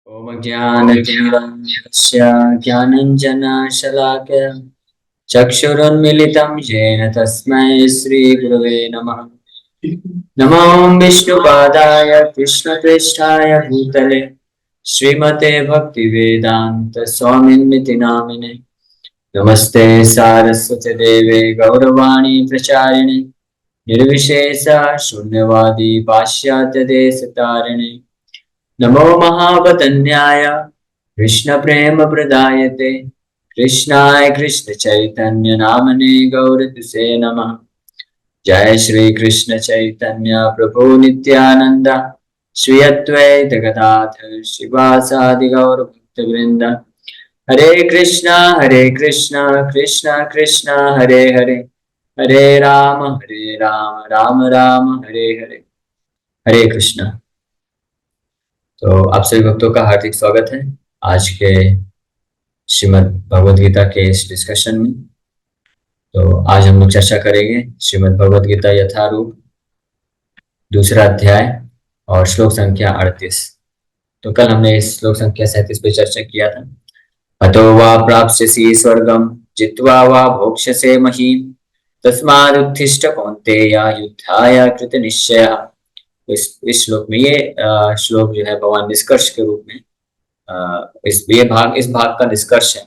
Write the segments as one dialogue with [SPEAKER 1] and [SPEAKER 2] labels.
[SPEAKER 1] ॐ ज्ञानतिमिरस्य ज्ञानञ्जनशलाकया चक्षुरुन्मिलितं येन तस्मै श्रीगुरवे नमः। नमो विष्णुपादाय कृष्णप्रेष्ठाय भूतले श्रीमते भक्तिवेदान्त स्वामिन्निति नामिने। नमस्ते सारस्वती देवे गौरवाणी प्रचारिणे निर्विशेष शून्यवादी पाश्चात्य देशतारिणे। नमो महावदन्याय कृष्ण प्रेम प्रदायते कृष्णाय कृष्ण चैतन्य नामने गौरतुसे नमः। जय श्री कृष्ण चैतन्य प्रभु नित्यानंद श्री अद्वैत गदाधर शिवासादि गौर भक्त वृंद। हरे कृष्णा कृष्ण कृष्ण हरे हरे, हरे राम राम राम हरे हरे। हरे कृष्णा। तो आप सभी भक्तों का हार्दिक स्वागत है आज के श्रीमद् भगवद गीता के इस डिस्कशन में। तो आज हम लोग चर्चा करेंगे श्रीमद् भगवद गीता यथारूप दूसरा अध्याय और श्लोक संख्या 38। तो कल हमने इस श्लोक संख्या 37 पे चर्चा किया था। अतो वा प्राप्स्यसि स्वर्गम जित्वा वा भोक्ष्यसे महीम् तस्मादुत्थिष्ठ कौन्तेय युद्धाय कृतनिश्चयः। इस श्लोक में ये श्लोक जो है भगवान निष्कर्ष के रूप में इस भाग का निष्कर्ष है।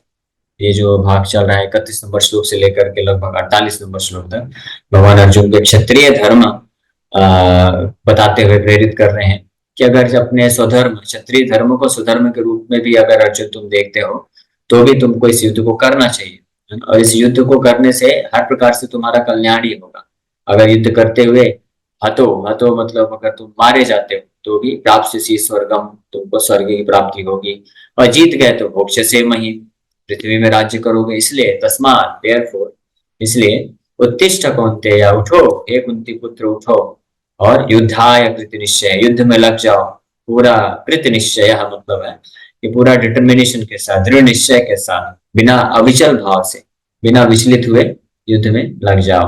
[SPEAKER 1] ये जो भाग चल रहा है 31 नंबर श्लोक से लेकर के लगभग 48 नंबर श्लोक तक भगवान अर्जुन के क्षत्रिय धर्म बताते हुए प्रेरित कर रहे हैं कि अगर अपने स्वधर्म क्षत्रिय धर्म को स्वधर्म के रूप में भी अगर अर्जुन तुम देखते हो तो भी तुमको इस युद्ध को करना चाहिए और इस युद्ध को करने से हर प्रकार से तुम्हारा कल्याण ही होगा। अगर युद्ध करते हुए हतो हतो मतलब अगर तुम मारे जाते हो तो भी प्राप्स्यसि स्वर्गम, तुमको स्वर्ग की प्राप्ति होगी, और जीत गए तो भोक्ष्यसे महीम्, पृथ्वी में राज्य करोगे। इसलिए तस्मात् देयरफॉर, इसलिए उत्तिष्ठ कौन्तेय, उठो हे कुंती पुत्र उठो और युद्धाय कृत निश्चय, युद्ध में लग जाओ। पूरा कृत निश्चय मतलब है कि पूरा डिटर्मिनेशन के साथ, दृढ़ निश्चय के साथ, बिना अविचल भाव से, बिना विचलित हुए युद्ध में लग जाओ।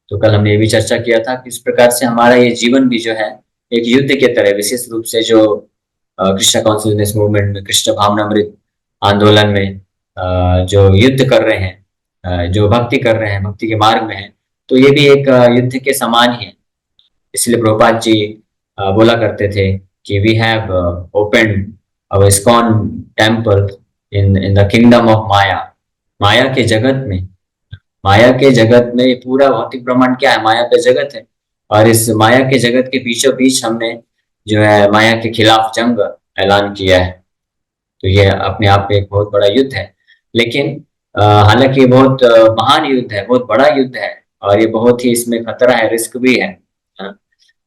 [SPEAKER 1] तो कल हमने ये भी चर्चा किया था कि इस प्रकार से हमारा ये जीवन भी जो है एक युद्ध के तरह, विशेष रूप से जो कृष्ण कॉन्शियसनेस मूवमेंट में, कृष्ण भावनामृत आंदोलन में जो युद्ध कर रहे हैं, जो भक्ति कर रहे हैं, भक्ति के मार्ग में हैं, तो ये भी एक युद्ध के समान ही है। इसलिए प्रभुपाद जी बोला करते थे कि we have open our ISKCON temple in the kingdom of Maya. माया के जगत में, माया के जगत में ये पूरा भौतिक ब्रह्मांड क्या है, माया का जगत है। और इस माया के जगत के बीचों बीच हमने जो है माया के खिलाफ जंग ऐलान किया है। तो ये अपने आप में एक बहुत बड़ा युद्ध है। लेकिन हालांकि ये बहुत महान युद्ध है, बहुत बड़ा युद्ध है, और ये बहुत ही इसमें खतरा है, रिस्क भी है।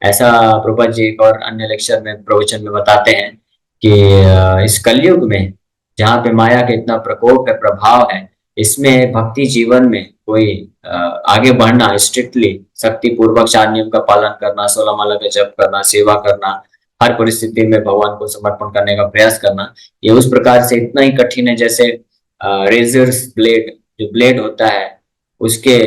[SPEAKER 1] ऐसा प्रभुपाद जी एक और अन्य लेक्चर में, प्रवचन में बताते हैं कि इस कलयुग में जहाँ पे माया का इतना प्रकोप है, प्रभाव है, इसमें भक्ति जीवन में कोई आगे बढ़ना, स्ट्रिक्टली शक्ति पूर्वक 4 नियम का पालन करना, 16 माला का जप करना, सेवा करना, हर परिस्थिति में भगवान को समर्पण करने का प्रयास करना, ये उस प्रकार से इतना ही कठिन है जैसे रेजर्स ब्लेड, जो ब्लेड होता है उसके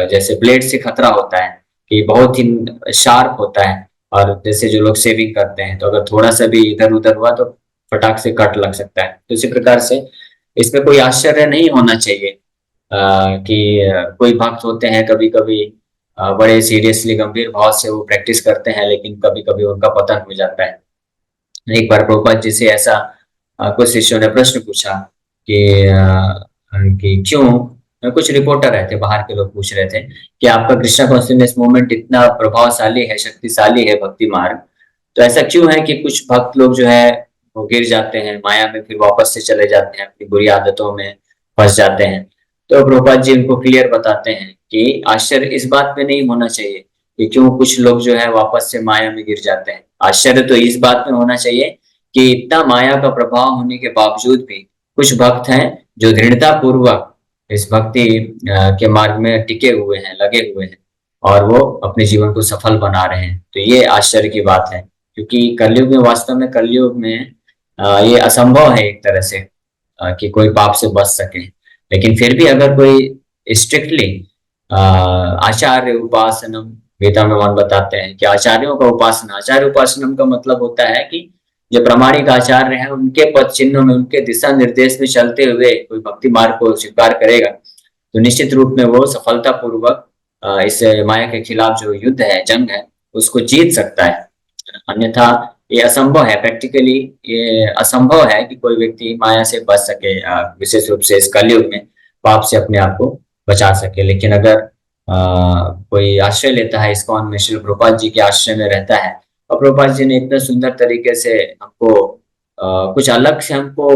[SPEAKER 1] जैसे ब्लेड से खतरा होता है कि बहुत ही शार्प होता है। और जैसे जो लोग सेविंग करते हैं तो अगर थोड़ा सा भी इधर उधर हुआ तो फटाक से कट लग सकता है। तो इसी प्रकार से इसमें कोई आश्चर्य नहीं होना चाहिए कि कोई भक्त होते हैं कभी कभी बड़े सीरियसली गंभीर भाव से वो प्रैक्टिस करते हैं, लेकिन कभी कभी उनका पतन हो जाता है। एक बार प्रभुपाद जी से ऐसा कुछ शिष्यों ने प्रश्न पूछा कि क्यों, कुछ रिपोर्टर रहते बाहर के लोग पूछ रहे थे कि आपका कृष्णा कॉन्शियसनेस मूवमेंट इतना प्रभावशाली है, शक्तिशाली है, भक्ति मार्ग, तो ऐसा क्यों है कि कुछ भक्त लोग जो है वो गिर जाते हैं माया में, फिर वापस से चले जाते हैं, अपनी बुरी आदतों में फंस जाते हैं। तो प्रभुपाद जी उनको क्लियर बताते हैं कि आश्चर्य इस बात में नहीं होना चाहिए कि क्यों कुछ लोग जो है वापस से माया में गिर जाते हैं। आश्चर्य तो इस बात में होना चाहिए कि इतना माया का प्रभाव होने के बावजूद भी कुछ भक्त हैं जो दृढ़ता पूर्वक इस भक्ति के मार्ग में टिके हुए हैं, लगे हुए हैं, और वो अपने जीवन को सफल बना रहे हैं। तो ये आश्चर्य की बात है, क्योंकि कलयुग में, वास्तव में कलयुग में ये असंभव है एक तरह से कि कोई पाप से बच सके। लेकिन फिर भी अगर कोई स्ट्रिक्टली आचार्य उपासनम, गीता में भगवान बताते हैं कि आचार्यों का उपासना, आचार्य उपासनम का मतलब होता है कि जो प्रामाणिक आचार्य हैं उनके पद चिन्हों में, उनके दिशा निर्देश में चलते हुए कोई भक्ति मार्ग को स्वीकार करेगा तो निश्चित रूप में वो सफलता पूर्वक इस माया के खिलाफ जो युद्ध है, जंग है, उसको जीत सकता है। अन्यथा ये असंभव है, प्रैक्टिकली ये असंभव है कि कोई व्यक्ति माया से बच सके, विशेष रूप से इस कलयुग में पाप से अपने आप को बचा सके। लेकिन अगर कोई आश्रय लेता है इस्कॉन में, श्री प्रभुपाद जी के आश्रय में रहता है, और प्रभुपाद जी ने इतने सुंदर तरीके से हमको कुछ अलग से हमको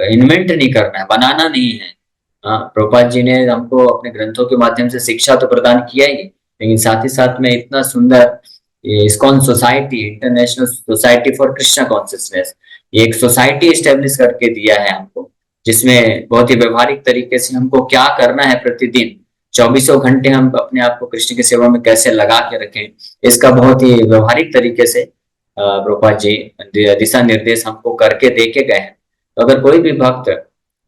[SPEAKER 1] इन्वेंट नहीं करना है, बनाना नहीं है। प्रभुपाद जी ने हमको अपने ग्रंथों के माध्यम से शिक्षा तो प्रदान किया ही, लेकिन साथ ही साथ में इतना सुंदर ये ISKCON society, international society for Krishna consciousness, ये एक सोसाइटी स्टेब्लिश करके दिया है हमको, जिसमें बहुत ही व्यवहारिक तरीके से हमको क्या करना है प्रतिदिन, चौबीसों घंटे हम अपने आप को कृष्ण की सेवा में कैसे लगा के रखें, इसका बहुत ही व्यवहारिक तरीके से प्रभुपाद जी दिशा निर्देश हमको करके दे के गए हैं। तो अगर कोई भी भक्त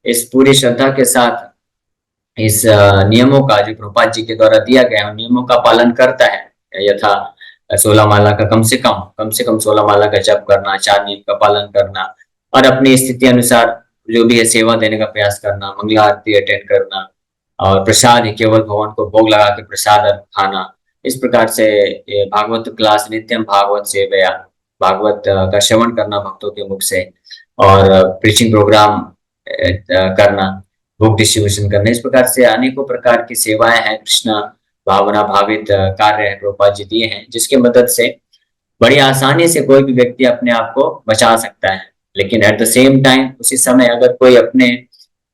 [SPEAKER 1] इस पूरी श्रद्धा के साथ इस नियमों का जो प्रभुपाद जी के द्वारा दिया गया है नियमों का पालन करता है, यथा 16 माला का कम से कम 16 माला का जप करना, 4 नियम का पालन करना, और अपनी स्थिति अनुसार जो भी है सेवा देने का प्रयास करना, मंगला आरती अटेंड करना, और प्रसाद ही केवल भगवान को भोग लगा के प्रसाद खाना। इस प्रकार से ये भागवत क्लास नित्यम भागवत सेवया, भागवत का श्रवण करना भक्तों के मुख से, और प्रीचिंग प्रोग्राम करना, बुक डिस्ट्रीब्यूशन करना, इस प्रकार से अनेकों प्रकार की सेवाएं हैं, कृष्णा भावना भावित कार्य है प्रभुपाद जी दिए हैं, जिसके मदद से बड़ी आसानी से कोई भी व्यक्ति अपने आप को बचा सकता है। लेकिन एट द सेम टाइम उसी समय अगर कोई अपने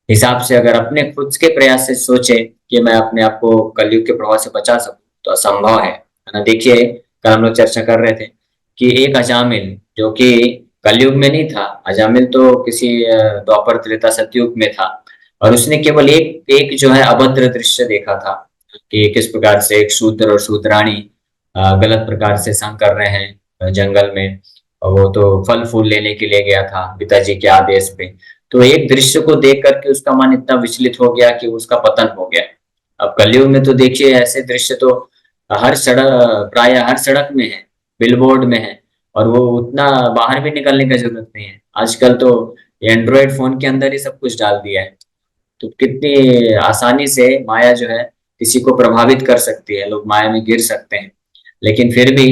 [SPEAKER 1] हिसाब से, अगर अपने खुद के प्रयास से सोचे कि मैं अपने आप को कलयुग के प्रभाव से बचा सकूं, तो असंभव है ना। देखिए कल हम लोग चर्चा कर रहे थे कि एक अजामिल जो कि कलयुग में नहीं था, अजामिल तो किसी द्वापर त्रेता सतयुग में था, और उसने केवल एक एक जो है अभद्र दृश्य देखा था कि किस प्रकार से एक शूद्र और शूद्राणी गलत प्रकार से संग कर रहे हैं जंगल में, और वो तो फल फूल लेने के लिए गया था पिताजी के आदेश पे। तो एक दृश्य को देख करके उसका मन इतना विचलित हो गया कि उसका पतन हो गया। अब कलयुग में तो देखिए ऐसे दृश्य तो हर सड़क, प्राय हर सड़क में है, बिलबोर्ड में है, और वो उतना बाहर भी निकलने का जरूरत नहीं है। आजकल तो एंड्रॉयड फोन के अंदर ही सब कुछ डाल दिया है। तो कितनी आसानी से माया जो है किसी को प्रभावित कर सकती है, लोग माया में गिर सकते हैं। लेकिन फिर भी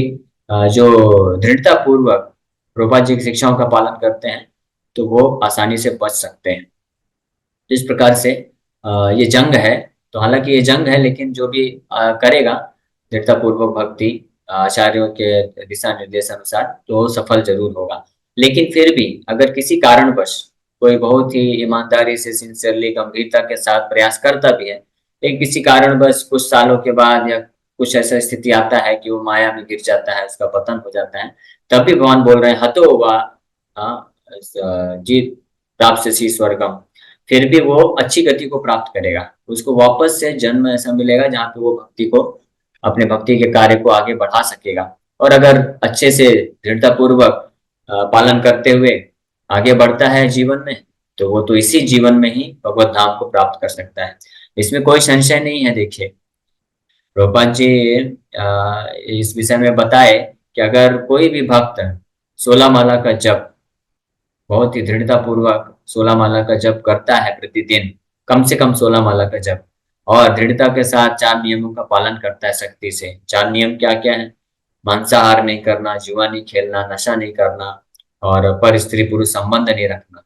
[SPEAKER 1] जो दृढ़ता पूर्वक प्रभुपाद जी की शिक्षाओं का पालन करते हैं तो वो आसानी से बच सकते हैं। इस प्रकार से ये जंग है, तो हालांकि ये जंग है, लेकिन जो भी करेगा दृढ़ता पूर्वक भक्ति आचार्यों के दिशा निर्देश अनुसार तो सफल जरूर होगा। लेकिन फिर भी अगर किसी कारणवश कोई बहुत ही ईमानदारी से, सिंसियरली, गंभीरता के साथ प्रयास करता भी है, लेकिन किसी कारणवश कुछ सालों के बाद या कुछ ऐसा स्थिति आता है कि वो माया में गिर जाता है, उसका पतन हो जाता है, तब भी भगवान बोल रहे हैं हतो वा जीत प्राप्त सी स्वर्गम, फिर भी वो अच्छी गति को प्राप्त करेगा, उसको वापस से जन्म ऐसा मिलेगा जहाँ पे वो भक्ति को, अपने भक्ति के कार्य को आगे बढ़ा सकेगा। और अगर अच्छे से दृढ़ता पूर्वक पालन करते हुए आगे बढ़ता है जीवन में, तो वो तो इसी जीवन में ही भगवत धाम को प्राप्त कर सकता है, इसमें कोई संशय नहीं है। देखिए प्रभुपाद जी इस विषय में बताए कि अगर कोई भी भक्त 16 माला का जप बहुत ही दृढ़ता पूर्वक 16 माला का जप करता है प्रतिदिन, कम से कम 16 माला का जप, और दृढ़ता के साथ 4 नियमों का पालन करता है सख्ती से। 4 नियम क्या क्या है? मांसाहार नहीं करना, जुआ नहीं खेलना, नशा नहीं करना, और पर स्त्री पुरुष संबंध नहीं रखना,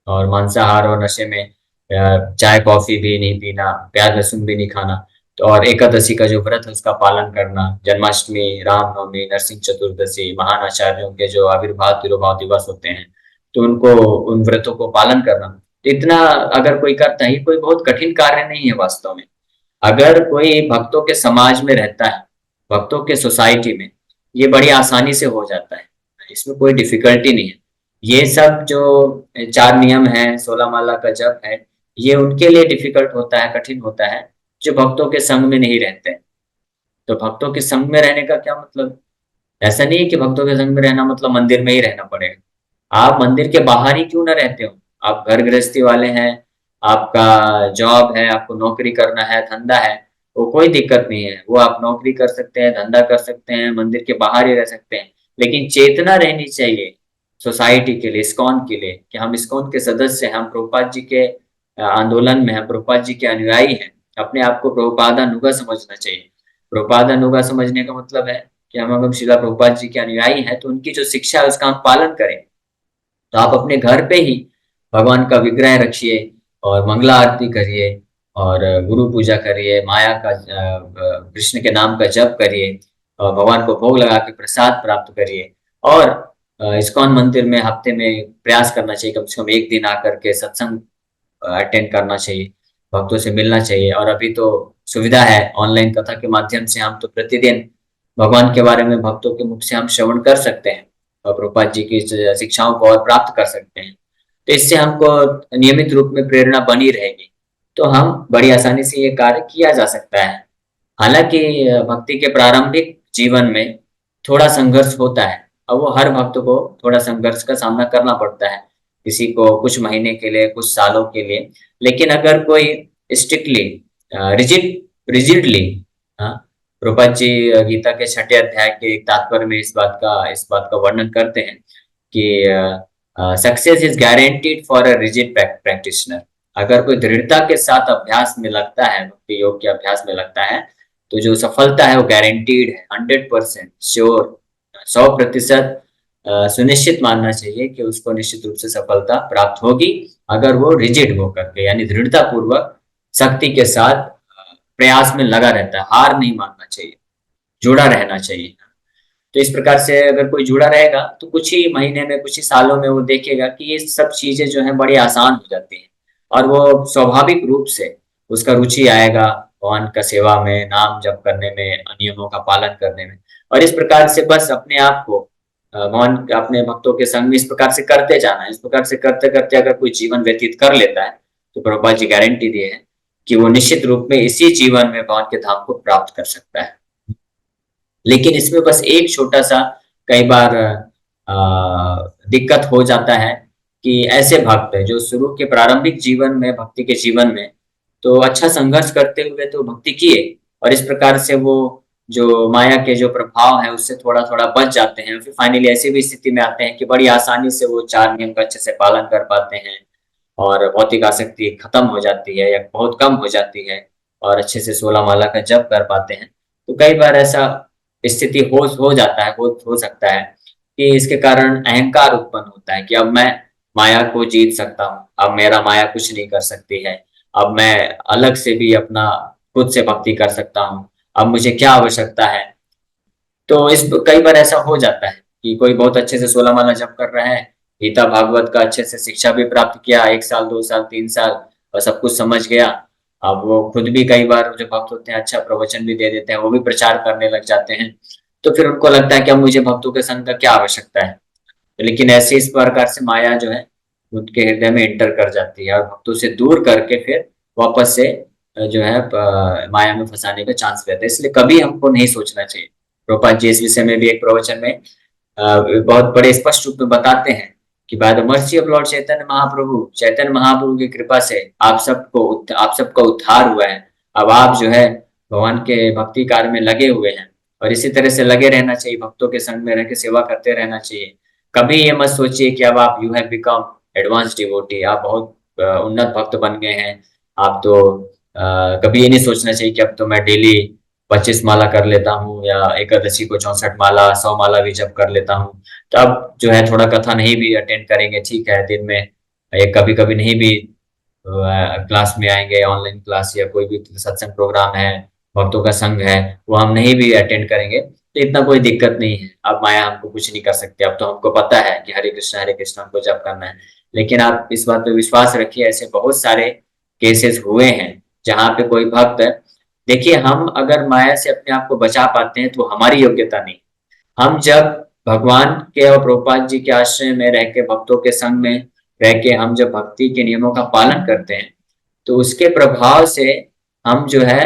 [SPEAKER 1] और मांसाहार और नशे में चाय कॉफी भी नहीं पीना, प्याज लहसुन भी नहीं खाना, तो और एकादशी का जो व्रत है उसका पालन करना, जन्माष्टमी, रामनवमी, नरसिंह चतुर्दशी, महान आचार्यों के जो आविर्भाव तिरुभाव दिवस होते हैं, तो उनको, उन व्रतों को पालन करना। तो इतना अगर कोई करता है, कोई बहुत कठिन कार्य नहीं है वास्तव में। अगर कोई भक्तों के समाज में रहता है, भक्तों के सोसाइटी में, ये बड़ी आसानी से हो जाता है, इसमें कोई डिफिकल्टी नहीं है। ये सब जो 4 नियम है, 16 माला का जप है, ये उनके लिए डिफिकल्ट होता है, कठिन होता है, जो भक्तों के संग में नहीं रहते। तो भक्तों के संग में रहने का क्या मतलब? ऐसा नहीं है कि भक्तों के संग में रहना मतलब मंदिर में ही रहना पड़ेगा। आप मंदिर के बाहर ही क्यों ना रहते हो, आप घर गृहस्थी वाले हैं, आपका जॉब है, आपको नौकरी करना है, धंधा है, वो कोई दिक्कत नहीं है, वो आप नौकरी कर सकते हैं, धंधा कर सकते हैं, मंदिर के बाहर ही रह सकते हैं, लेकिन चेतना रहनी चाहिए सोसाइटी के लिए, इस्कॉन के लिए, कि हम इस्कॉन के सदस्य हैं, हम प्रभुपाद जी के आंदोलन में हैं, प्रभुपाद जी के अनुयायी हैं, अपने आप को प्रभुपादानुगा समझना चाहिए। प्रभुपादानुगा समझने का मतलब है कि हम अगर श्रीला प्रभुपाद जी के अनुयायी हैं तो उनकी जो शिक्षा है उसका हम पालन करें। तो आप अपने घर पे ही भगवान का विग्रह रखिए और मंगला आरती करिए और गुरु पूजा करिए, माया का कृष्ण के नाम का जप करिए और भगवान को भोग लगा के प्रसाद प्राप्त करिए। और इस्कॉन मंदिर में हफ्ते में प्रयास करना चाहिए, कम से कम एक दिन आकर के सत्संग अटेंड करना चाहिए, भक्तों से मिलना चाहिए। और अभी तो सुविधा है ऑनलाइन कथा के माध्यम से, हम तो प्रतिदिन भगवान के बारे में भक्तों के मुख से हम श्रवण कर सकते हैं और प्रभुपाद जी की शिक्षाओं को और प्राप्त कर सकते हैं। तो इससे हमको नियमित रूप में प्रेरणा बनी रहेगी, तो हम बड़ी आसानी से ये कार्य किया जा सकता है। हालांकि भक्ति के प्रारंभिक जीवन में थोड़ा संघर्ष होता है और वो हर भक्त को थोड़ा संघर्ष का सामना करना पड़ता है, किसी को कुछ महीने के लिए, कुछ सालों के लिए। लेकिन अगर कोई स्ट्रिक्टली रिजिडली, हाँ, प्रभुपाद जी गीता के 6ठे अध्याय के एक तात्पर्य में इस बात का वर्णन करते हैं कि success is guaranteed for a rigid practitioner. अगर कोई दृढ़ता के साथ अभ्यास में लगता है, भक्ति योग के अभ्यास में लगता है, तो जो सफलता है वो गारंटीड है, 100% श्योर, 100% सुनिश्चित मानना चाहिए कि उसको निश्चित रूप से सफलता प्राप्त होगी, अगर वो रिजिड होकर के यानी दृढ़ता पूर्वक शक्ति के साथ प्रयास में लगा रहता है। हार नहीं मानना चाहिए, जुड़ा रहना चाहिए। तो इस प्रकार से अगर कोई जुड़ा रहेगा तो कुछ ही महीने में, कुछ ही सालों में वो देखेगा कि ये सब चीजें जो है बड़ी आसान हो जाती हैं और वो स्वाभाविक रूप से उसका रुचि आएगा भगवान का सेवा में, नाम जप करने में, नियमों का पालन करने में। और इस प्रकार से बस अपने आप को भगवान अपने भक्तों के संग में इस प्रकार से करते जाना है। इस प्रकार से करते करते अगर कोई जीवन व्यतीत कर लेता है तो प्रभुपाद जी गारंटी दिए हैं कि वो निश्चित रूप में इसी जीवन में भगवान के धाम को प्राप्त कर सकता है। लेकिन इसमें बस एक छोटा सा कई बार दिक्कत हो जाता है कि ऐसे भक्त जो शुरू के प्रारंभिक जीवन में, भक्ति के जीवन में तो अच्छा संघर्ष करते हुए तो भक्ति किए और इस प्रकार से वो जो माया के जो प्रभाव है उससे थोड़ा थोड़ा बच जाते हैं, फिर फाइनली ऐसी भी स्थिति में आते हैं कि बड़ी आसानी से वो 4 नियम का अच्छे से पालन कर पाते हैं और भौतिक आसक्ति खत्म हो जाती है या बहुत कम हो जाती है और अच्छे से 16 माला का जप कर पाते हैं। तो कई बार ऐसा स्थिति हो जाता है, हो सकता है कि इसके कारण अहंकार उत्पन्न होता है कि अब मैं माया को जीत सकता हूँ, अब मेरा माया कुछ नहीं कर सकती है, अब मैं अलग से भी अपना खुद से भक्ति कर सकता हूँ, अब मुझे क्या आवश्यकता है। तो इस कई बार ऐसा हो जाता है कि कोई बहुत अच्छे से 16 माला जप कर रहा है, गीता भागवत का अच्छे से शिक्षा भी प्राप्त किया, 1 साल 2 साल 3 साल और सब कुछ समझ गया। अब वो खुद भी कई बार जो भक्त होते हैं अच्छा प्रवचन भी दे देते हैं, वो भी प्रचार करने लग जाते हैं। तो फिर उनको लगता है कि अब मुझे भक्तों के संग का क्या आवश्यकता है। लेकिन ऐसे इस प्रकार से माया जो है उनके हृदय में एंटर कर जाती है और भक्तों से दूर करके फिर वापस से जो है माया में फंसाने का चांस रहता है। इसलिए कभी हमको नहीं सोचना चाहिए। प्रभुपाद जी इस विषय में भी एक प्रवचन में बहुत बड़े स्पष्ट रूप में बताते हैं कि by the mercy of Lord Chaitanya Mahaprabhu की कृपा से आप सबका उद्धार हुआ है। अब आप जो है भगवान के भक्ति कार्य में लगे हुए हैं और इसी तरह से लगे रहना चाहिए, भक्तों के संग में रह के सेवा करते रहना चाहिए। कभी ये मत सोचिए कि अब आप you have become advance devotee, आप बहुत उन्नत भक्त बन गए हैं। आप तो कभी ये नहीं सोचना चाहिए कि अब तो मैं डेली 25 माला कर लेता हूँ या एकादशी को 64 माला 100 माला भी जब कर लेता हूँ। तो अब जो है थोड़ा कथा नहीं भी अटेंड करेंगे, ठीक है, दिन में एक कभी कभी नहीं भी क्लास में आएंगे, ऑनलाइन क्लास या कोई भी सत्संग प्रोग्राम है, भक्तों का संघ है, वो हम नहीं भी अटेंड करेंगे तो इतना कोई दिक्कत नहीं है। अब माया हमको कुछ नहीं कर सकती, अब तो हमको पता है कि हरे कृष्ण हमको जप करना है। लेकिन आप इस बात पे विश्वास रखिए, ऐसे बहुत सारे केसेस हुए हैं जहाँ पे कोई भक्त, देखिए हम अगर माया से अपने आप को बचा पाते हैं तो हमारी योग्यता नहीं। हम जब भगवान के और प्रभुपाद जी के आश्रय में रह के, भक्तों के संग में रह के हम जब भक्ति के नियमों का पालन करते हैं तो उसके प्रभाव से हम जो है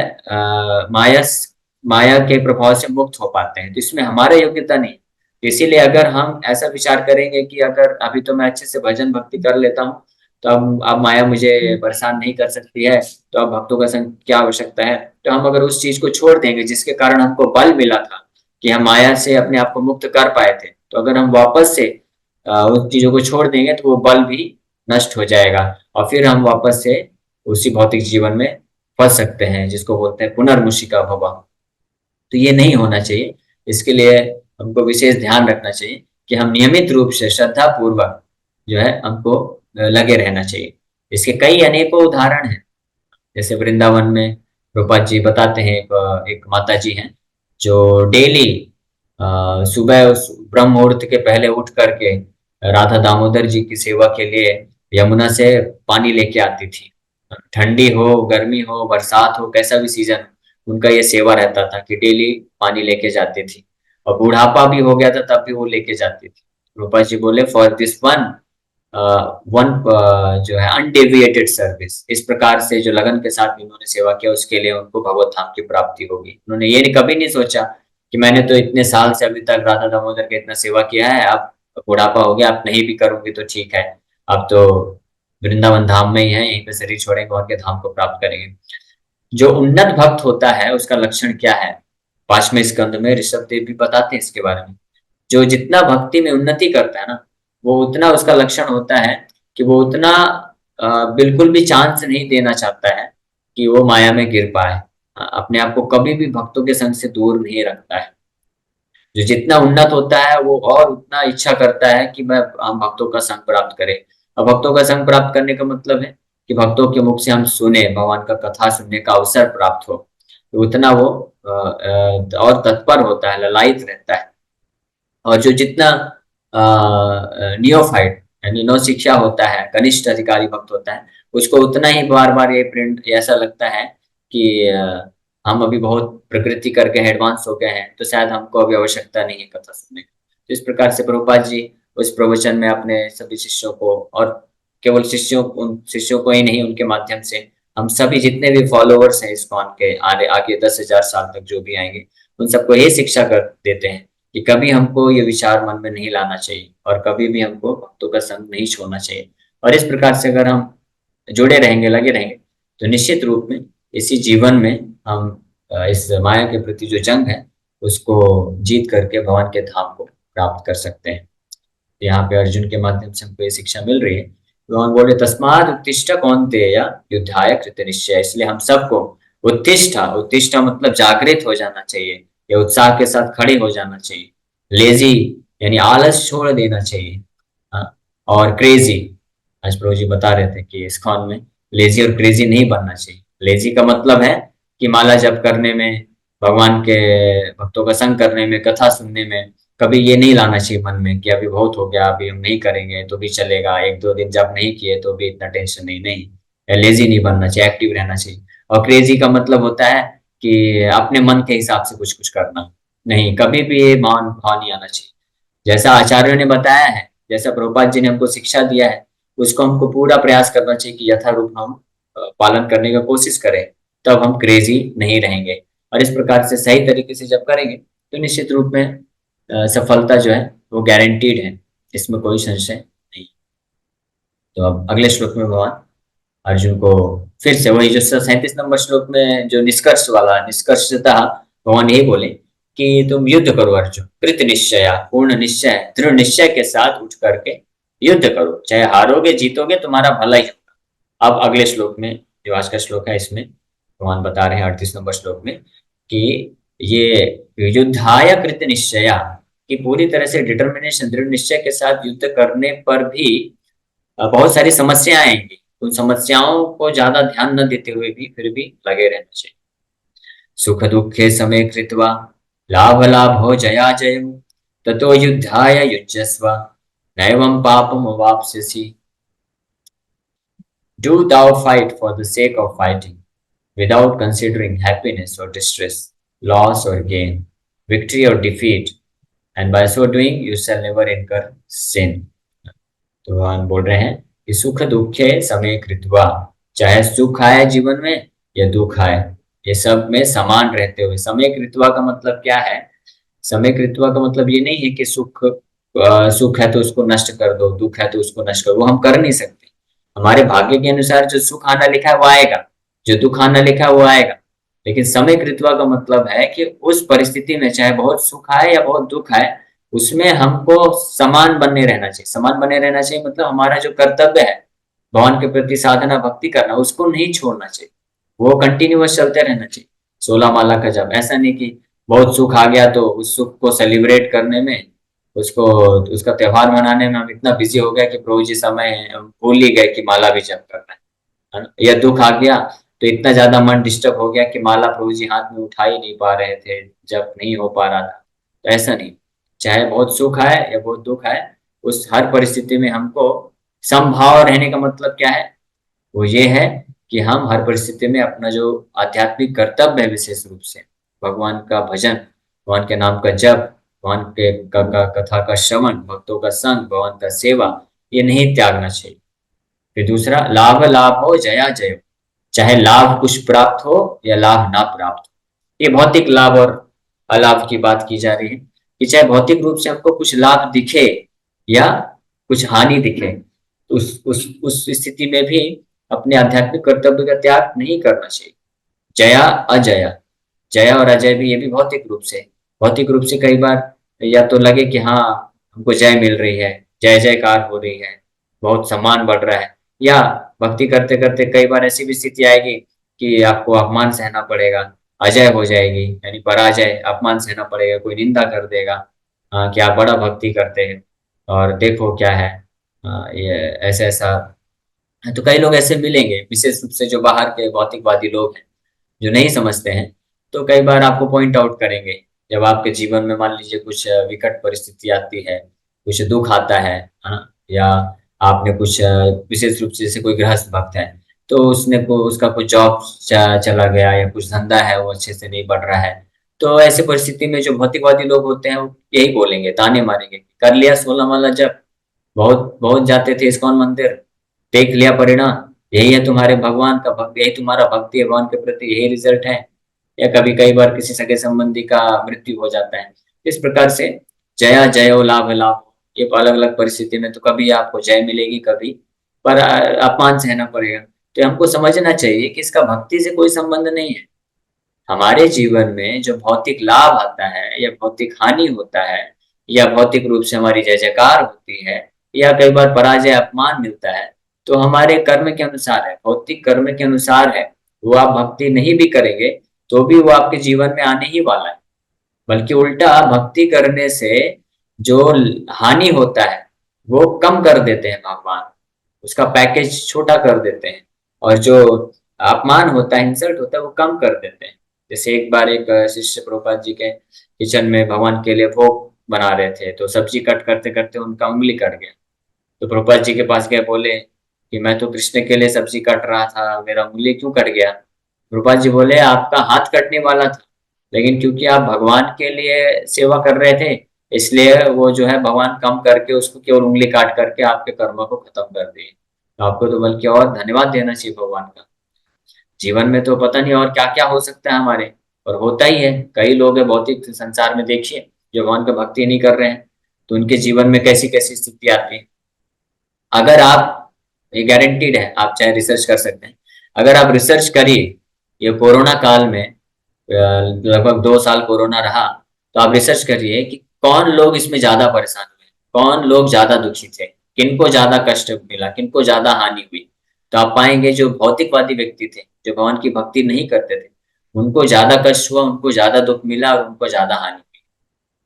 [SPEAKER 1] माया के प्रभाव से मुक्त हो पाते हैं। तो इसमें हमारा योग्यता नहीं। इसीलिए अगर हम ऐसा विचार करेंगे कि अगर अभी तो मैं अच्छे से भजन भक्ति कर लेता हूँ तो अब माया मुझे परेशान नहीं कर सकती है, तो अब भक्तों का संग क्या आवश्यकता है। तो हम अगर उस चीज को छोड़ देंगे जिसके कारण हमको बल मिला था कि हम माया से अपने आप को मुक्त कर पाए थे, तो अगर हम वापस से उन चीजों को छोड़ देंगे तो वो बल भी नष्ट हो जाएगा और फिर हम वापस से उसी भौतिक जीवन में फंस सकते हैं, जिसको बोलते हैं पुनर्मुषिका भवा। तो ये नहीं होना चाहिए। इसके लिए हमको विशेष ध्यान रखना चाहिए कि हम नियमित रूप से श्रद्धा पूर्वक जो है हमको लगे रहना चाहिए। इसके कई अनेकों उदाहरण हैं। जैसे वृंदावन में प्रभुपाद जी बताते हैं, एक माता जी हैं जो डेली सुबह उस ब्रह्म मुहूर्त के पहले उठ करके राधा दामोदर जी की सेवा के लिए यमुना से पानी लेके आती थी। ठंडी हो, गर्मी हो, बरसात हो, कैसा भी सीजन, उनका ये सेवा रहता था कि डेली पानी लेके जाती थी। और बुढ़ापा भी हो गया था तब भी वो लेके जाती थी। रूपा जी बोले फॉर दिस वन वन जो है अनडेविएटेड सर्विस, इस प्रकार से जो लगन के साथ इन्होंने सेवा किया उसके लिए उनको भगवत धाम की प्राप्ति होगी। उन्होंने ये कभी नहीं सोचा कि मैंने तो इतने साल से अभी तक राधा दामोदर का इतना सेवा किया है, अब बुढ़ापा हो गया, अब नहीं भी करूंगी तो ठीक है, अब तो वृंदावन धाम में ही है, यहीं पे शरीर छोड़ेंगे और के धाम को प्राप्त करेंगे। जो उन्नत भक्त होता है उसका लक्षण क्या है, 5वें स्कंद में ऋषभ देव भी बताते हैं इसके बारे में। जो जितना भक्ति में उन्नति करता है ना, वो उतना उसका लक्षण होता है कि वो उतना बिल्कुल भी चांस नहीं देना चाहता है कि वो माया में गिर पाए। अपने आप को कभी भी भक्तों के संग से दूर नहीं रखता है। जो जितना उन्नत होता है वो और उतना इच्छा करता है कि मैं हम भक्तों का संग प्राप्त करें। और भक्तों का संग प्राप्त करने का मतलब है कि भक्तों के मुख से हम सुने, भगवान का कथा सुनने का अवसर प्राप्त हो, तो उतना वो और तत्पर होता है, ललायित रहता है। और जो जितना नियोफाइट यानी नौ शिक्षा होता है, कनिष्ठ अधिकारी भक्त होता है, उसको उतना ही बार बार ये प्रिंट ऐसा लगता है कि हम अभी बहुत प्रकृति करके एडवांस हो गए हैं, तो शायद हमको अभी आवश्यकता नहीं है कथा सुनने की। तो इस प्रकार से प्रभुपाद जी उस प्रवचन में अपने सभी शिष्यों को, और केवल शिष्यों, उन शिष्यों को ही नहीं, उनके माध्यम से हम सभी जितने भी फॉलोअर्स हैं इस्कॉन के, आगे आगे 10,000 साल तक जो भी आएंगे, उन सबको ये शिक्षा कर देते हैं कि कभी हमको ये विचार मन में नहीं लाना चाहिए और कभी भी हमको भक्तों का संग नहीं छोड़ना चाहिए। और इस प्रकार से अगर हम जुड़े रहेंगे, लगे रहेंगे, तो निश्चित रूप में इसी जीवन में हम इस माया के प्रति जो जंग है उसको जीत करके भगवान के धाम को प्राप्त कर सकते हैं। यहाँ पे अर्जुन के माध्यम से हमको ये शिक्षा मिल रही है। भगवान बोले तस्माद उत्तिष्ठ कौन्तेय युद्धाय कृत निश्चय, इसलिए हम सबको उत्तिष्ठा, उत्तिष्ठा मतलब जागृत हो जाना चाहिए या उत्साह के साथ खड़े हो जाना चाहिए। लेजी यानी आलस छोड़ देना चाहिए। हाँ? और क्रेजी, आज प्रभु जी बता रहे थे कि इस्कॉन में लेजी और क्रेजी नहीं बनना चाहिए। लेजी का मतलब है कि माला जप करने में, भगवान के भक्तों का संग करने में, कथा सुनने में कभी ये नहीं लाना चाहिए मन में कि अभी बहुत हो गया, अभी हम नहीं करेंगे तो भी चलेगा, 1-2 दिन जब नहीं किए तो भी इतना टेंशन नहीं। नहीं, लेजी नहीं बनना चाहिए, एक्टिव रहना चाहिए। और क्रेजी का मतलब होता है कि अपने मन के हिसाब से कुछ कुछ करना, नहीं, कभी भी ये मान भाव नहीं आना चाहिए। जैसा आचार्यों ने बताया है, जैसा प्रभुपाद जी ने हमको शिक्षा दिया है, उसको हमको पूरा प्रयास करना चाहिए कि यथारूप हम पालन करने का कोशिश करें, तब हम क्रेजी नहीं रहेंगे। और इस प्रकार से सही तरीके से जब करेंगे तो निश्चित रूप में सफलता जो है वो गारंटीड है, इसमें कोई संशय नहीं। तो अब अगले श्लोक में भगवान अर्जुन को फिर से वही जो 37 नंबर श्लोक में जो निष्कर्ष वाला, निष्कर्षतः भगवान यही बोले कि तुम युद्ध करो अर्जुन, कृत निश्चय, पूर्ण निश्चय, दृढ़ निश्चय के साथ उठ करके युद्ध करो, चाहे हारोगे जीतोगे तुम्हारा भला ही होगा। अब अगले श्लोक में, जो आज का श्लोक है, इसमें भगवान बता रहे हैं 38 नंबर श्लोक में कि ये युद्धाय कृत निश्चय, कि पूरी तरह से डिटर्मिनेशन, दृढ़ निश्चय के साथ युद्ध करने पर भी बहुत सारी समस्याएं आएंगी। उन समस्याओं को ज्यादा ध्यान न देते हुए भी फिर भी लगे रहना चाहिए। सुख दुखे समय कृत्वा लाभ लाभो जया जय, ततो युद्धाय युज्यस्व नैवं पापम अवाप्स्यसि। Do thou fight for the sake of fighting, without considering happiness or distress, loss or gain, victory or defeat, and by so doing you shall never incur sin. तो भगवान बोल रहे हैं कि सुख दुखे समय कृत्वा, चाहे सुख आए जीवन में या दुख आए, ये सब में समान रहते हुए। समय कृत्वा का मतलब क्या है? समय कृत्वा का मतलब ये नहीं है कि सुख है तो उसको नष्ट कर दो, दुख है तो उसको नष्ट कर दो, वो हम कर नहीं सकते। हमारे भाग्य के अनुसार जो सुख आना लिखा है वो आएगा, जो दुख आना लिखा है वो आएगा। लेकिन समय कृत्वा का मतलब है कि उस परिस्थिति में चाहे बहुत सुख आए या बहुत दुख आए, उसमें हमको समान बने रहना चाहिए। समान बने रहना चाहिए मतलब हमारा जो कर्तव्य है भगवान के प्रति साधना भक्ति करना, उसको नहीं छोड़ना चाहिए, वो कंटिन्यूअस चलते रहना चाहिए। 16 माला का जप, ऐसा नहीं कि बहुत सुख आ गया तो उस सुख को सेलिब्रेट करने में, उसको उसका त्योहार मनाने में हम इतना बिजी हो गया कि प्रभु जी समय है, हम भूल ही गए कि माला भी जप करना है ना। या दुख आ गया तो इतना ज्यादा मन डिस्टर्ब हो गया कि माला प्रभु जी हाथ में उठा ही नहीं पा रहे थे, जप नहीं हो पा रहा था। तो ऐसा नहीं, चाहे बहुत सुख आए या बहुत दुख आए, उस हर परिस्थिति में हमको समभाव रहने का मतलब क्या है, वो ये है कि हम हर परिस्थिति में अपना जो आध्यात्मिक कर्तव्य है, विशेष रूप से भगवान का भजन, भगवान के नाम का जप, भगवान के का कथा का श्रवण, भक्तों का संग, भगवान का सेवा, ये नहीं त्यागना चाहिए। फिर दूसरा, लाभ लाभ हो जया जय हो, चाहे लाभ कुछ प्राप्त हो या लाभ ना प्राप्त हो। ये भौतिक लाभ और अलाभ की बात की जा रही है कि चाहे भौतिक रूप से हमको कुछ लाभ दिखे या कुछ हानि दिखे, तो उस स्थिति में भी अपने आध्यात्मिक कर्तव्य का त्याग नहीं करना चाहिए। जया अजया, जया और अजय भी, ये भी भौतिक रूप से, भौतिक रूप से कई बार या तो लगे कि हाँ हमको जय मिल रही है, जय जयकार हो रही है, बहुत सम्मान बढ़ रहा है, या भक्ति करते करते कई बार ऐसी भी स्थिति आएगी कि आपको अपमान सहना पड़ेगा, अजय हो जाएगी यानी पराजय, अपमान सहना पड़ेगा, कोई निंदा कर देगा कि आप बड़ा भक्ति करते हैं और देखो क्या है, ये ऐसा ऐसा। तो कई लोग ऐसे मिलेंगे, विशेष रूप से जो बाहर के भौतिकवादी लोग हैं जो नहीं समझते हैं, तो कई बार आपको पॉइंट आउट करेंगे। जब आपके जीवन में मान लीजिए कुछ विकट परिस्थिति आती है, कुछ दुख आता है ना, या आपने कुछ विशेष रूप से जैसे कोई गृहस्थ भक्त है तो उसने को उसका कुछ जॉब चला गया या कुछ धंधा है वो अच्छे से नहीं बढ़ रहा है, तो ऐसी परिस्थिति में जो भौतिकवादी लोग होते हैं वो यही बोलेंगे, ताने मारेंगे, कर लिया 16 माला जब, बहुत बहुत जाते थे इस्कॉन मंदिर, देख लिया परिणाम, यही है तुम्हारे भगवान का भक्त, यही तुम्हारा भक्ति है भगवान के प्रति, यही रिजल्ट है। या कभी कई बार किसी सगे संबंधी का मृत्यु हो जाता है। इस प्रकार से जया जयो लाभ लाभ, ये अलग अलग परिस्थिति में तो कभी आपको जय मिलेगी, कभी पर अपमान सहना पड़ेगा। तो हमको समझना चाहिए कि इसका भक्ति से कोई संबंध नहीं है। हमारे जीवन में जो भौतिक लाभ आता है या भौतिक हानि होता है या भौतिक रूप से हमारी जय जयकार होती है या कई बार पराजय अपमान मिलता है, तो हमारे कर्म के अनुसार है, भौतिक कर्म के अनुसार है। वो आप भक्ति नहीं भी करेंगे तो भी वो आपके जीवन में आने ही वाला है। बल्कि उल्टा भक्ति करने से जो हानि होता है वो कम कर देते हैं भगवान, उसका पैकेज छोटा कर देते हैं, और जो अपमान होता है, इंसल्ट होता है, वो कम कर देते हैं। जैसे एक बार एक शिष्य प्रभुपाद जी के किचन में भगवान के लिए भोग बना रहे थे, तो सब्जी कट करते करते उनका उंगली कट गया। तो प्रभुपाद जी के पास गए, बोले कि मैं तो कृष्ण के लिए सब्जी काट रहा था, मेरा उंगली क्यों कट गया। प्रभुपाद जी बोले आपका हाथ कटने वाला था, लेकिन क्योंकि आप भगवान के लिए सेवा कर रहे थे, इसलिए वो जो है भगवान कम करके उसको केवल उंगली काट करके आपके कर्म को खत्म कर दिए। तो आपको तो बल्कि और धन्यवाद देना चाहिए भगवान का। जीवन में तो पता नहीं और क्या क्या हो सकता है हमारे, और होता ही है। कई लोग है भौतिक संसार में, देखिए जो भगवान का भक्ति नहीं कर रहे हैं तो उनके जीवन में कैसी कैसी स्थिति आती है। अगर आप, ये गारंटीड है, आप चाहे रिसर्च कर सकते हैं, अगर आप रिसर्च करिए, ये कोरोना काल में लगभग 2 साल कोरोना रहा, तो आप रिसर्च करिए कि कौन लोग इसमें ज्यादा परेशान हुए, कौन लोग ज्यादा दुखी थे, किनको ज्यादा कष्ट मिला, किनको ज्यादा हानि हुई। तो आप पाएंगे जो भौतिकवादी व्यक्ति थे, जो भगवान की भक्ति नहीं करते थे, उनको ज्यादा कष्ट हुआ, उनको ज्यादा दुख मिला और उनको ज्यादा हानि हुई।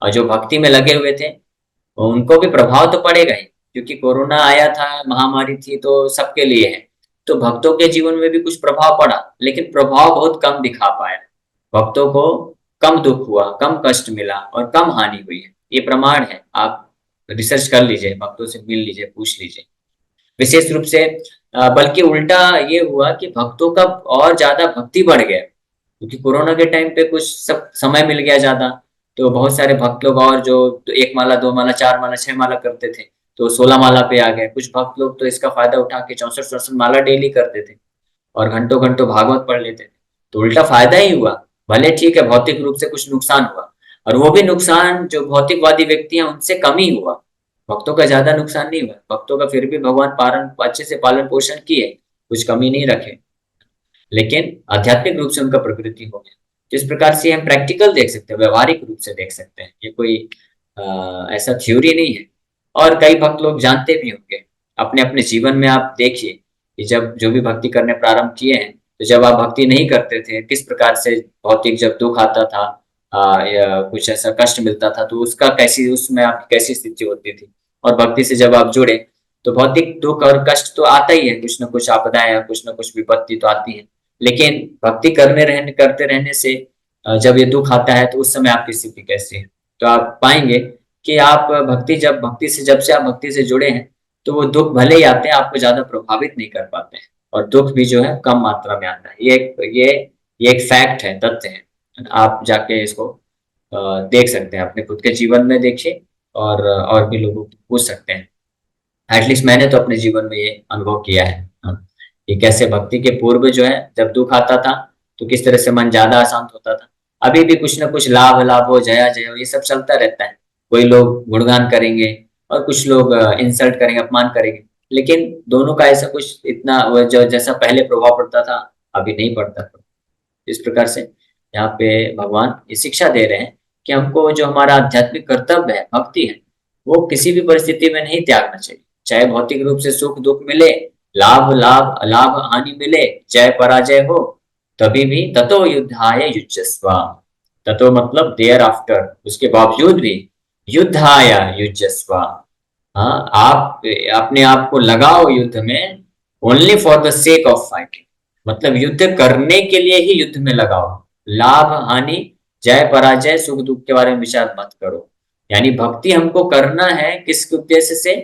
[SPEAKER 1] और जो भक्ति में लगे हुए थे उनको भी प्रभाव तो पड़ेगा ही, क्योंकि कोरोना आया था, महामारी थी तो सबके लिए है। तो भक्तों के जीवन में भी कुछ प्रभाव पड़ा, लेकिन प्रभाव बहुत कम दिखा पाया। भक्तों को कम दुख हुआ, कम कष्ट मिला और कम हानि हुई है, ये प्रमाण है। आप रिसर्च कर लीजिए, भक्तों से मिल लीजिए, पूछ लीजिए। विशेष रूप से बल्कि उल्टा ये हुआ कि भक्तों का और ज्यादा भक्ति बढ़ गया, क्योंकि कोरोना के टाइम पे कुछ सब समय मिल गया ज्यादा, तो बहुत सारे भक्त लोग और जो तो 1 माला 2 माला 4 माला 6 माला करते थे तो 16 माला पे आ गए। कुछ भक्त लोग तो इसका फायदा उठा के 64-64 माला डेली करते थे और घंटों घंटों भागवत पढ़ लेते थे। तो उल्टा फायदा ही हुआ। भले ठीक है भौतिक रूप से कुछ नुकसान हुआ, और वो भी नुकसान जो भौतिकवादी व्यक्ति हैं उनसे कम ही हुआ, भक्तों का ज्यादा नुकसान नहीं हुआ। भक्तों का फिर भी भगवान पालन अच्छे से पालन पोषण किए, कुछ कमी नहीं रखे, लेकिन आध्यात्मिक रूप से उनका प्रकृति हो गया। जिस प्रकार से हम प्रैक्टिकल देख सकते हैं, व्यवहारिक रूप से देख सकते हैं, ये कोई ऐसा थ्योरी नहीं है। और कई भक्त लोग जानते भी होंगे, अपने अपने जीवन में आप देखिए कि जब जो भी भक्ति करने प्रारंभ किए हैं, तो जब आप भक्ति नहीं करते थे किस प्रकार से भौतिक जब दुख आता था, या कुछ ऐसा कष्ट मिलता था, तो उसका कैसी उसमें आपकी कैसी स्थिति होती थी। और भक्ति से जब आप जुड़े तो भौतिक दुख और कष्ट तो आता ही है, कुछ ना कुछ आपदाएं या कुछ ना कुछ विपत्ति तो आती है। लेकिन भक्ति करते रहने से जब ये दुख आता है तो उस समय आपकी स्थिति कैसी है, तो आप पाएंगे कि आप भक्ति से जब से आप भक्ति से जुड़े हैं, तो वो दुख भले ही आते हैं आपको ज्यादा प्रभावित नहीं कर पाते हैं, और दुख भी जो है कम मात्रा में आता है। ये एक फैक्ट है, तथ्य है। आप जाके इसको देख सकते हैं, अपने खुद के जीवन में देखिए, और भी लोगों को पूछ सकते हैं। एटलीस्ट मैंने तो अपने जीवन में ये अनुभव किया है, हाँ, कि कैसे भक्ति के पूर्व जो है जब दुख आता था तो किस तरह से मन ज्यादा अशांत होता था। अभी भी कुछ ना कुछ लाभ लाभ हो, जया जय हो, ये सब चलता रहता है। कोई लोग गुणगान करेंगे और कुछ लोग इंसल्ट करेंगे, अपमान करेंगे, लेकिन दोनों का ऐसा कुछ इतना जो जैसा पहले प्रभाव पड़ता था अभी नहीं पड़ता। इस प्रकार से यहाँ पे भगवान ये शिक्षा दे रहे हैं कि हमको जो हमारा आध्यात्मिक कर्तव्य है, भक्ति है, वो किसी भी परिस्थिति में नहीं त्यागना चाहिए। चाहे भौतिक रूप से सुख दुख मिले, लाभ लाभ लाभ हानि मिले, जय पराजय हो, तभी भी ततो युद्धाय युज्यस्व। ततो मतलब देयर आफ्टर, उसके बावजूद भी युद्धाय युज्यस्व। हाँ, आप अपने आप को लगाओ युद्ध में, only for the sake of fighting, मतलब युद्ध करने के लिए ही युद्ध में लगाओ। लाभ हानि, जय पराजय, सुख दुख के बारे में विचार मत करो। यानी भक्ति हमको करना है किस उद्देश्य से?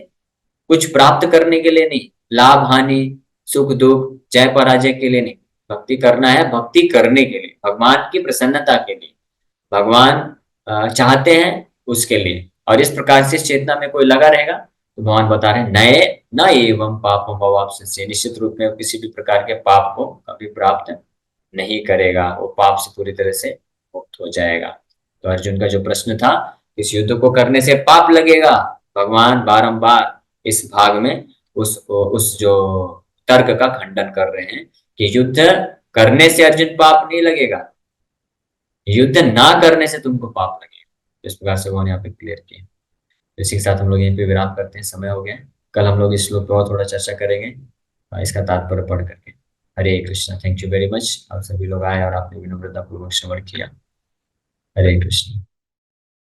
[SPEAKER 1] कुछ प्राप्त करने के लिए नहीं, लाभ हानि सुख दुख जय पराजय के लिए नहीं। भक्ति करना है भक्ति करने के लिए, भगवान की प्रसन्नता के लिए, भगवान चाहते हैं उसके लिए। और इस प्रकार से इस चेतना में कोई लगा रहेगा तो भगवान बता रहे हैं नए न एवं पापम भवाप से, निश्चित रूप में किसी भी प्रकार के पाप को कभी प्राप्त नहीं करेगा, वो पाप से पूरी तरह से मुक्त हो जाएगा। तो अर्जुन का जो प्रश्न था, इस युद्ध को करने से पाप लगेगा, भगवान बारंबार इस भाग में उस जो तर्क का खंडन कर रहे हैं कि युद्ध करने से अर्जुन पाप नहीं लगेगा, युद्ध ना करने से तुमको पाप लगेगा। इस प्रकार से उन्होंने यहाँ पे क्लियर किया। तो इसी के साथ हम लोग यहीं पे विराम करते हैं, समय हो गया है। कल हम लोग इस श्लोक पर और थोड़ा चर्चा करेंगे, इसका तात्पर्य पढ़ करके। हरे Krishna, thank you very much. आप सभी लोग आए और आपने विनम्रता पूर्वक श्रवण किया। हरे कृष्ण।